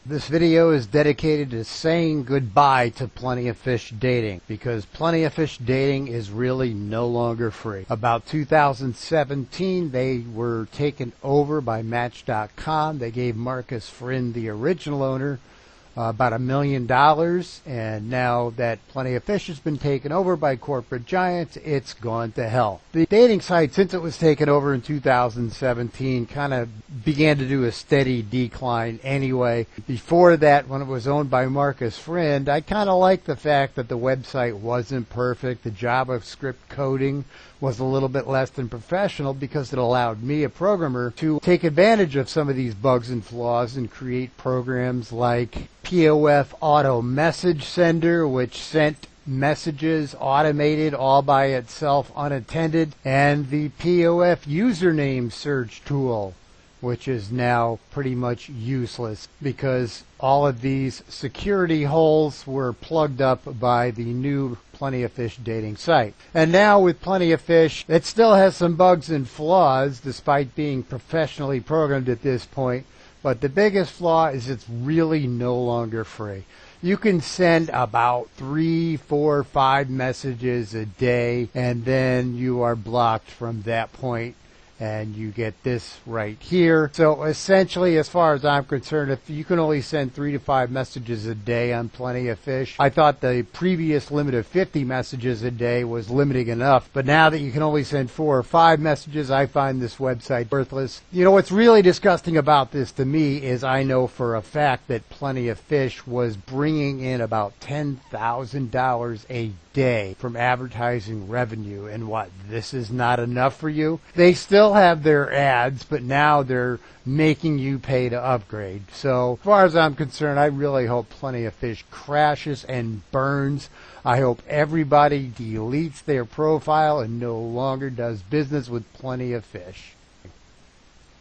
This video is dedicated to saying goodbye to Plenty of Fish Dating, because Plenty of Fish Dating is really no longer free. About 2017, they were taken over by Match.com. They gave Marcus Friend, the original owner, about $1 million, and now that Plenty of Fish has been taken over by corporate giants, it's gone to hell. The dating site, since it was taken over in 2017, kind of began to do a steady decline anyway. Before that, when it was owned by Marcus Friend, I kind of liked the fact that the website wasn't perfect. The JavaScript coding was a little bit less than professional because it allowed me, a programmer, to take advantage of some of these bugs and flaws and create programs like POF Auto Message Sender, which sent messages automated all by itself unattended, and the POF username search tool, which is now pretty much useless because all of these security holes were plugged up by the new Plenty of Fish dating site. And now with Plenty of Fish, it still has some bugs and flaws despite being professionally programmed at this point, but the biggest flaw is it's really no longer free. You can send about 3, 4, 5 messages a day, and then you are blocked from that point. And you get this right here. So essentially, as far as I'm concerned, if you can only send 3 to 5 messages a day on Plenty of Fish, I thought the previous limit of 50 messages a day was limiting enough. But now that you can only send 4 or 5 messages, I find this website worthless. You know, what's really disgusting about this to me is I know for a fact that Plenty of Fish was bringing in about $10,000 a day from advertising revenue, and what, this is not enough for you? They still have their ads, but now they're making you pay to upgrade. So as far as I'm concerned, I really hope Plenty of Fish crashes and burns. I hope everybody deletes their profile and no longer does business with Plenty of Fish.